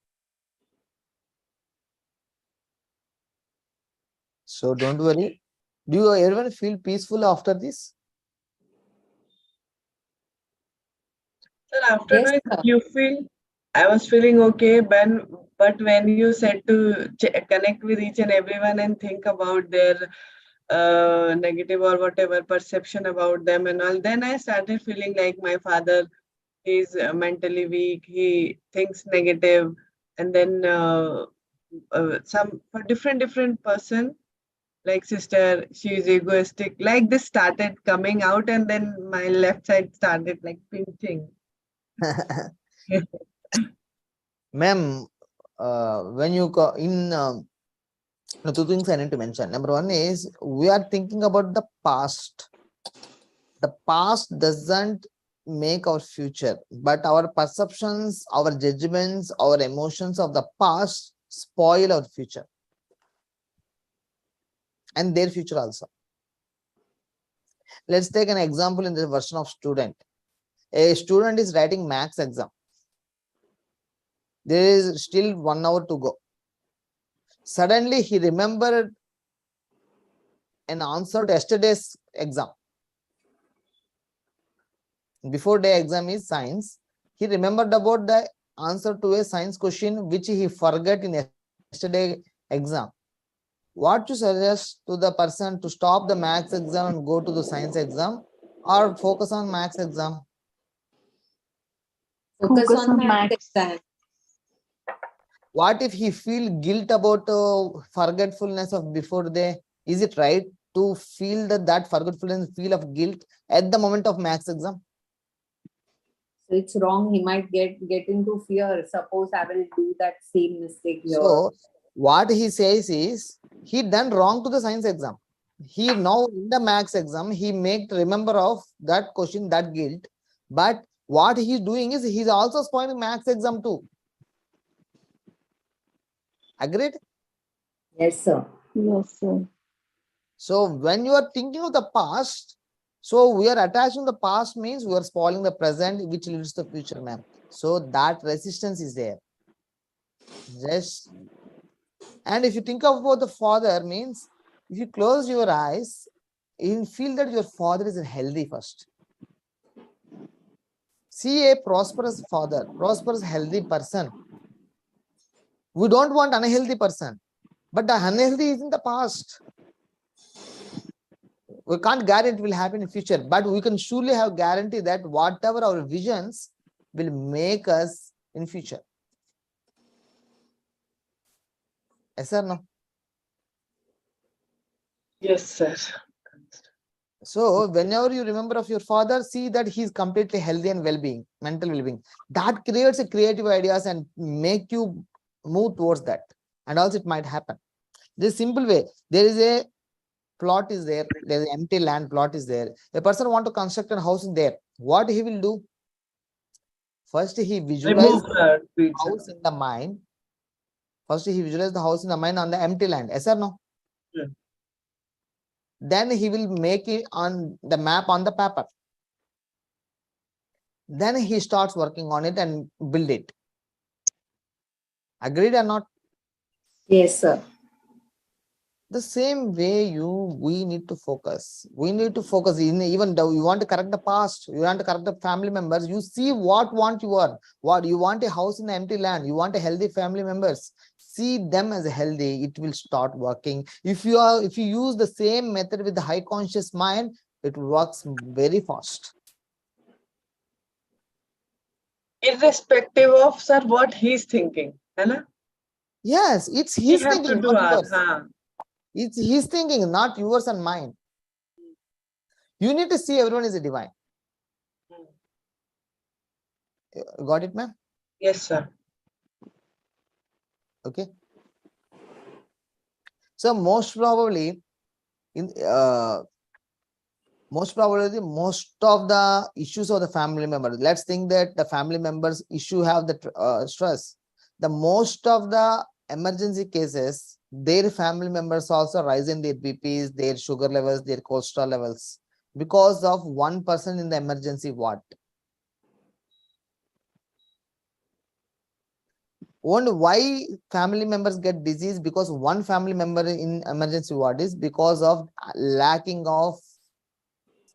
So don't worry. Do you everyone feel peaceful after this? Sir, after Yes, doing sir. you feel, I was feeling okay, but when you said to connect with each and everyone and think about their negative or whatever perception about them and all, then I started feeling like my father is mentally weak. He thinks negative, and then some for different person like sister, she is egoistic. Like this started coming out, and then my left side started like pinching. Ma'am, when you go in, two things I need to mention. Number one is we are thinking about the past. The past doesn't make our future, but our perceptions, our judgments, our emotions of the past spoil our future and their future also. Let's take an example in the version of student. A student is writing maths exam. There is still 1 hour to go. Suddenly he remembered an answer to yesterday's exam. Before day exam is science. He remembered about the answer to a science question which he forgot in yesterday exam. What to suggest to the person to stop the maths exam and go to the science exam, or focus on maths exam? Focus on math exam. What if he feel guilt about forgetfulness of before day? Is it right to feel that forgetfulness, feel of guilt at the moment of maths exam? So it's wrong. He might get into fear. Suppose I will do that same mistake here. So what he says is he done wrong to the science exam. He now in the maths exam, he make remember of that question, that guilt. But what he's doing is he's also spoiling maths exam too. Agreed? Yes, sir. Yes, sir. So when you are thinking of the past, so we are attaching the past means we are spoiling the present, which leads to the future, ma'am. So that resistance is there. Just, and if you think about the father means, if you close your eyes, you feel that your father is healthy first. See a prosperous father, prosperous, healthy person. We don't want unhealthy person, but the unhealthy is in the past. We can't guarantee it will happen in future, but we can surely have guarantee that whatever our visions will make us in future. Yes or no? Yes, sir. So whenever you remember of your father, see that he's completely healthy and well-being, mental well-being. That creates a creative ideas and make you move towards that. And also it might happen. This simple way. There is a plot is there. There is empty land plot is there. A person want to construct a house in there. What he will do? First he visualize Remove the weeds. house in the mind. First he visualize the house in the mind on the empty land. Yes or no? Yeah. Then he will make it on the map on the paper. Then he starts working on it and build it. Agreed or not? Yes, sir. The same way we need to focus. We need to focus in, even though you want to correct the past, you want to correct the family members, you see what you are. What you want, a house in the empty land, you want a healthy family members. See them as healthy, it will start working. If you use the same method with the high conscious mind, it works very fast. Irrespective of, sir, what he's thinking. Hai? Yes, it's We his have to thinking, do not our, yours. It's his thinking, not yours and mine. You need to see everyone is a divine. Got it, ma'am? Yes, sir. Okay. So most probably, most of the issues of the family members. Let's think that the family members issue have the stress. The most of the emergency cases, their family members also rise in their BPs, their sugar levels, their cholesterol levels because of one person in the emergency ward. Why family members get disease? Because one family member in emergency ward is because of lacking of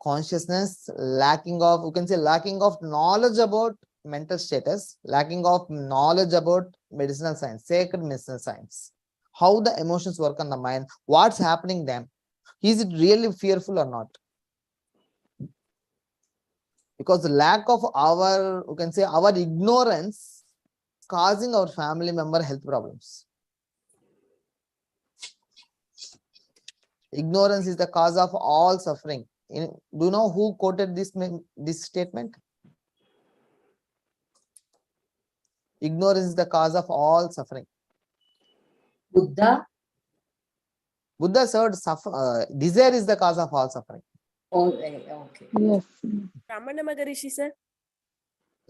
consciousness, lacking of, you can say, lacking of knowledge about mental status, lacking of knowledge about medicinal science, sacred medicinal science, how the emotions work on the mind, what's happening them, is it really fearful or not? Because the lack of our, you can say, our ignorance causing our family member health problems. Ignorance is the cause of all suffering. Do you know who quoted this statement? Ignorance is the cause of all suffering. Buddha. Buddha said desire is the cause of all suffering. Oh, okay. Yes. Ramana Maharishi, sir.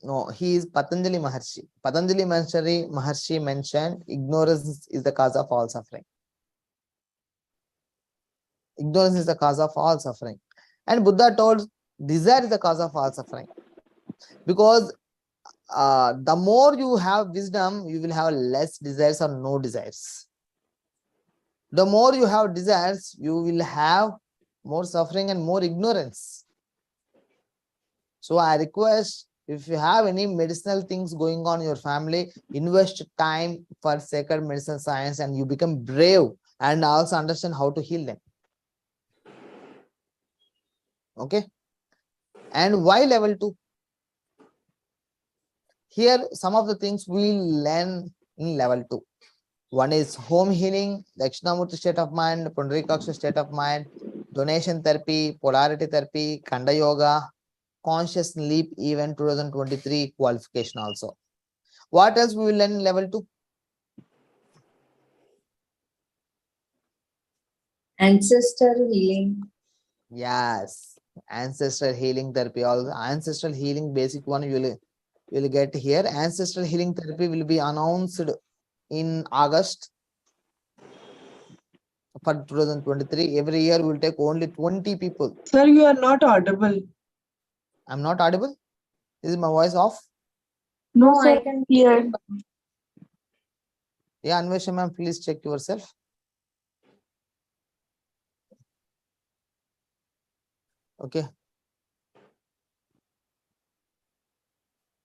No, he is Patanjali Maharshi. Patanjali Maharshi mentioned ignorance is the cause of all suffering. Ignorance is the cause of all suffering. And Buddha told desire is the cause of all suffering. Because the more you have wisdom, you will have less desires or no desires. The more you have desires, you will have more suffering and more ignorance. So I request, if you have any medicinal things going on in your family, invest time for sacred medicine science and you become brave and also understand how to heal them. Okay. And why level 2? Here, some of the things we learn in level 2. One is home healing, Dakshinamurti state of mind, Pundarikaksha state of mind, donation therapy, polarity therapy, Kanda yoga, conscious leap event 2023 qualification also. What else we will learn in level 2? Ancestor healing. Yes, ancestral healing therapy. Also, ancestral healing basic one you will get here. Ancestral healing therapy will be announced in August for 2023. Every year we will take only 20 people. Sir, you are not audible. I'm not audible? Is my voice off? No, No, sir. I can Clear. Yeah, Anvesha ma'am, please check yourself. Okay.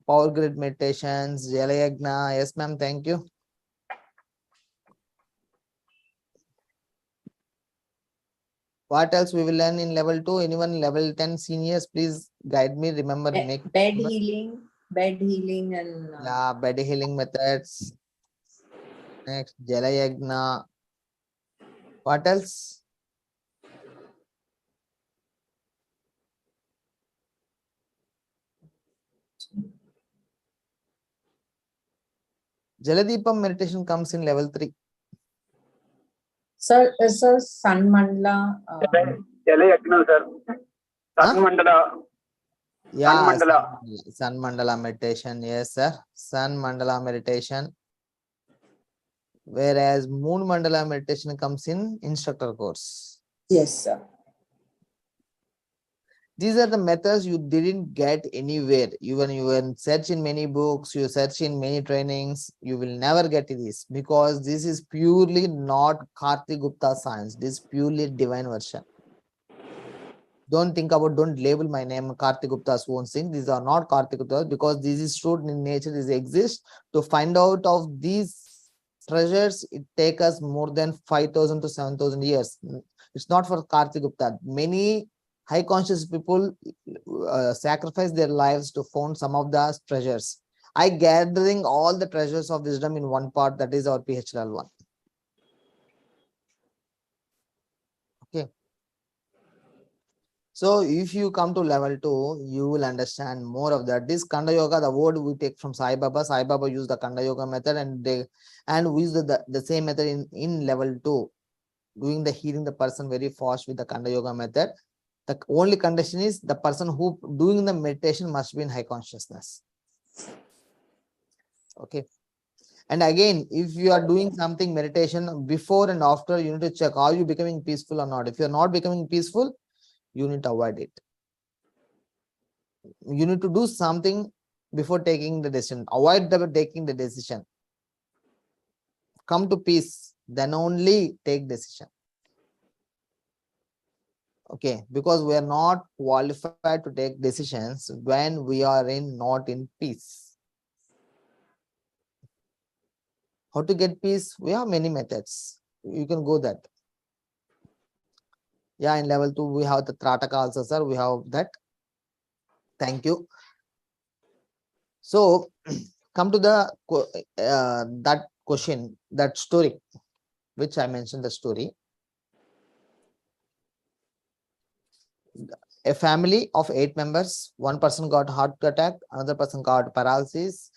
Power grid meditations, Jalayagna. Yes, ma'am. Thank you. What else we will learn in level 2? Anyone level 10 seniors, please guide me. Remember, make Bed healing and yeah, bed healing methods. Next, Jala Yagna. What else? Jaladipam meditation comes in level 3. sir, Sun Mandala. Yagna, sir. Sun Mandala. Yeah, Sun Mandala. Sun Mandala meditation. Yes, sir. Sun Mandala meditation. Whereas Moon Mandala meditation comes in instructor course. Yes, sir. These are the methods you didn't get anywhere. Even you search in many books, you search in many trainings, you will never get this because this is purely not Karthi Gupta science. This is purely divine version. Don't think about, don't label my name Karthi Gupta's own thing. These are not Karthi Gupta because this is true in nature. This exists. To find out of these treasures, it takes us more than 5,000 to 7,000 years. It's not for Karthi Gupta. Many high conscious people sacrifice their lives to find some of the treasures. I gathering all the treasures of wisdom in one part, that is our PHL one. Okay. So if you come to level 2, you will understand more of that. This Kanda Yoga, the word we take from Sai Baba. Sai Baba used the Kanda Yoga method and we use the same method in level 2, doing the healing the person very fast with the Kanda Yoga method. The only condition is the person who doing the meditation must be in high consciousness. Okay. And again, if you are doing something meditation before and after, you need to check, are you becoming peaceful or not? If you're not becoming peaceful, you need to avoid it. You need to do something before taking the decision. Avoid taking the decision. Come to peace, then only take decision. Okay, because we are not qualified to take decisions when we are not in peace. How to get peace? We have many methods. You can go that. Yeah, in level 2, we have the Trataka also, sir. We have that. Thank you. So, come to the that question, that story, which I mentioned the story. A family of 8 members, one person got heart attack, another person got paralysis.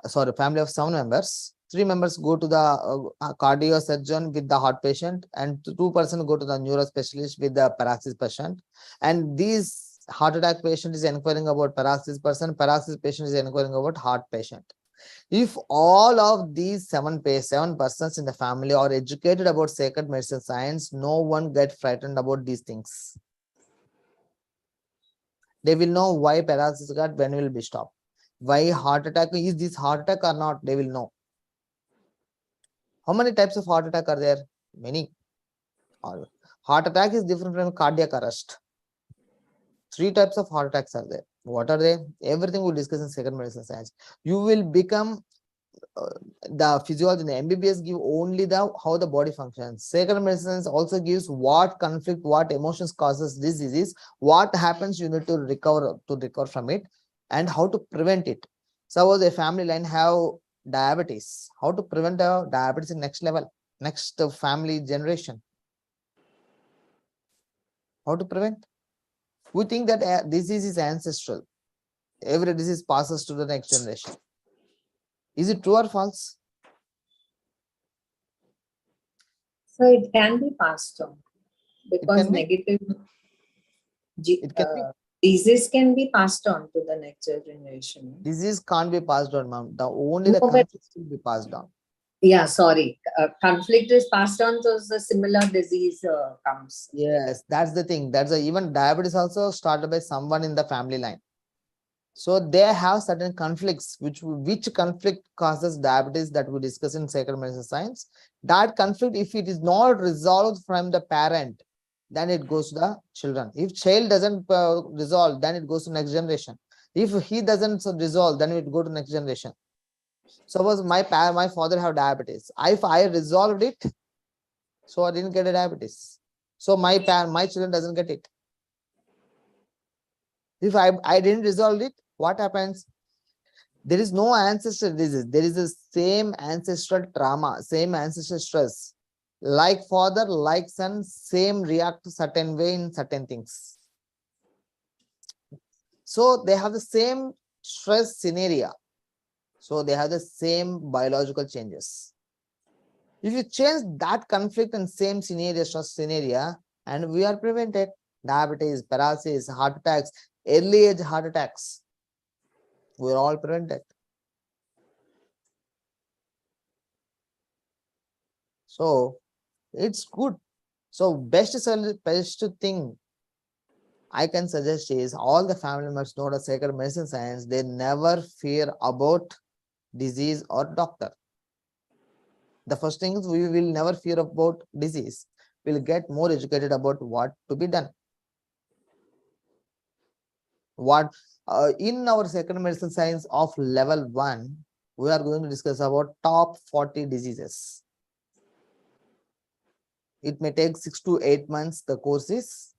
Sorry, family of 7 members. 3 members go to the cardio surgeon with the heart patient, and 2 persons go to the neuro specialist with the paralysis patient. And these heart attack patient is inquiring about paralysis person, paralysis patient is inquiring about heart patient. If all of these 7 persons in the family are educated about sacred medicine science, no one get frightened about these things. They will know why paralysis got, when will be stopped. Why heart attack, is this heart attack or not, they will know. How many types of heart attack are there? Many. Heart attack is different from cardiac arrest. 3 types of heart attacks are there. What are they? Everything we'll discuss in sacred medicine science. You will become the physiology. The MBBS give only the how the body functions. Sacred medicine also gives what conflict, what emotions causes this disease, what happens, you need to recover from it, and how to prevent it. Suppose a family line have diabetes, how to prevent diabetes in next level, next family generation. How to prevent? We think that disease is ancestral. Every disease passes to the next generation. Is it true or false? So it can be passed on because negative disease can be passed on to the next generation. Disease can't be passed on, ma'am. Only the conflict will be passed on. Yeah, sorry. Conflict is passed on, so the similar disease comes. Yes, that's the thing. Even diabetes also started by someone in the family line. So they have certain conflicts, which conflict causes diabetes that we discuss in sacred medicine science. That conflict, if it is not resolved from the parent, then it goes to the children. If child doesn't resolve, then it goes to next generation. If he doesn't resolve, then it go to next generation. Suppose my father have diabetes. If I resolved it, so I didn't get a diabetes. So my children doesn't get it. If I didn't resolve it, what happens? There is no ancestral disease. There is the same ancestral trauma, same ancestral stress. Like father, like son, same react to certain way in certain things. So they have the same stress scenario. So they have the same biological changes. If you change that conflict and same scenario, stress scenario, and we are prevented diabetes, paralysis, heart attacks, early age heart attacks, we're all prevented. So it's good. So best thing I can suggest is all the family members know the sacred medicine science. They never fear about disease or doctor. The first thing is we will never fear about disease. We'll get more educated about what to be done. What in our sacred medicine science of level 1, we are going to discuss about top 40 diseases. It may take 6 to 8 months. The course is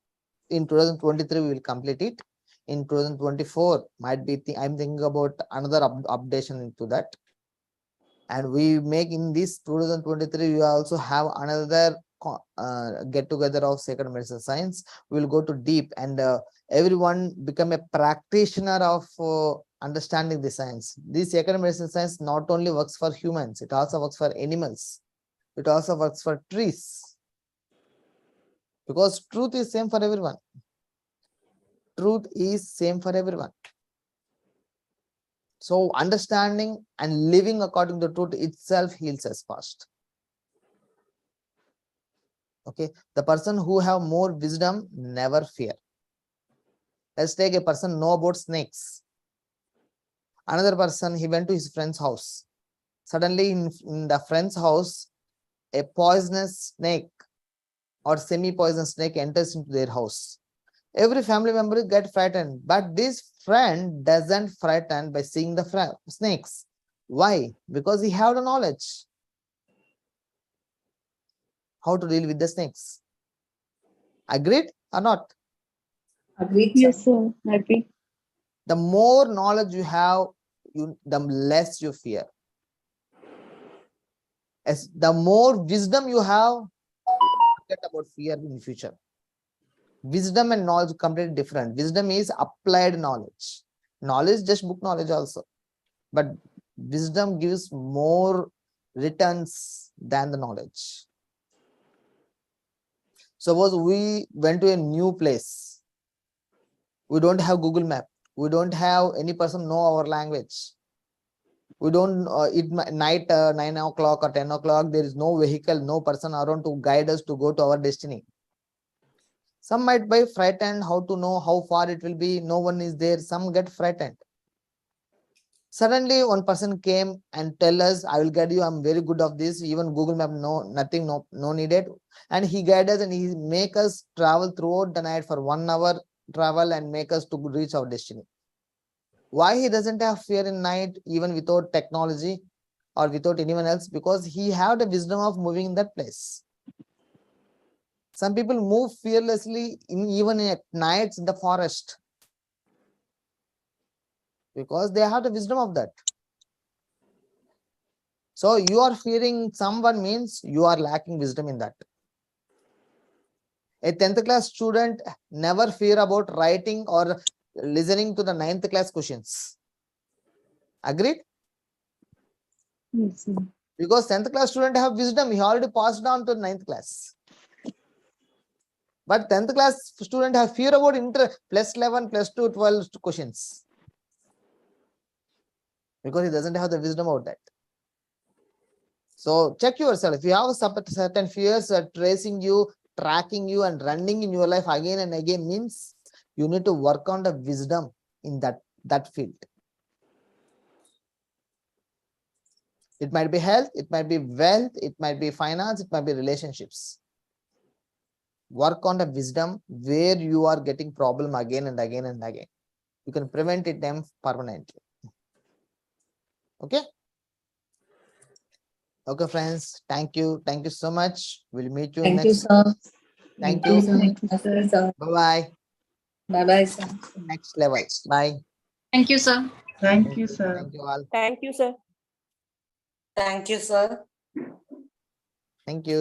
in 2023 we will complete it. In 2024 might be I'm thinking about another updation into that. And we make in this 2023 we also have another get together of sacred medicine science. We will go to deep and everyone become a practitioner of understanding the science. This sacred medicine science not only works for humans, it also works for animals. It also works for trees. Because truth is same for everyone. Truth is same for everyone. So understanding and living according to truth itself heals us fast. Okay, the person who have more wisdom never fear. Let's take a person know about snakes. Another person, he went to his friend's house. Suddenly in the friend's house, a poisonous snake or semi-poisonous snake enters into their house. Every family member get frightened, but this friend doesn't frighten by seeing the snakes. Why? Because he have the knowledge how to deal with the snakes. Agreed or not? Agreed, Yes, sir. Agree. The more knowledge you have, the less you fear. As the more wisdom you have, forget about fear in the future. Wisdom and knowledge completely different. Wisdom is applied knowledge. Knowledge just book knowledge also. But wisdom gives more returns than the knowledge. Suppose we went to a new place. We don't have Google Map. We don't have any person know our language. We don't night 9 o'clock or 10 o'clock. There is no vehicle, no person around to guide us to go to our destiny. Some might be frightened how to know how far it will be. No one is there. Some get frightened. Suddenly one person came and tell us, I will guide you. I'm very good of this. Even Google Map, nothing, no needed. And he guide us and he make us travel throughout the night for 1 hour travel and make us to reach our destiny. Why he doesn't have fear in night even without technology or without anyone else? Because he have the wisdom of moving in that place. Some people move fearlessly even at nights in the forest because they have the wisdom of that. So you are fearing someone means you are lacking wisdom in that. A 10th class student never fear about writing or listening to the 9th class questions. Agreed? Yes, sir. Because 10th class student have wisdom. He already passed on to 9th class. But 10th class student have fear about plus 11, plus 2, 12 questions. Because he doesn't have the wisdom about that. So check yourself. If you have certain fears tracing you, tracking you and running in your life again and again, means you need to work on the wisdom in that field. It might be health, it might be wealth, it might be finance, it might be relationships. Work on the wisdom where you are getting problem again and again and again. You can prevent it them permanently. Okay. Okay, friends. Thank you. Thank you so much. We'll meet you Thank you, next. sir. Thank you. Thank you, sir. sir. Bye-bye. Bye-bye, sir. Next level. Bye. Thank you, sir. Thank you, sir. Thank you all. Thank you, sir. Thank you, sir. Thank you.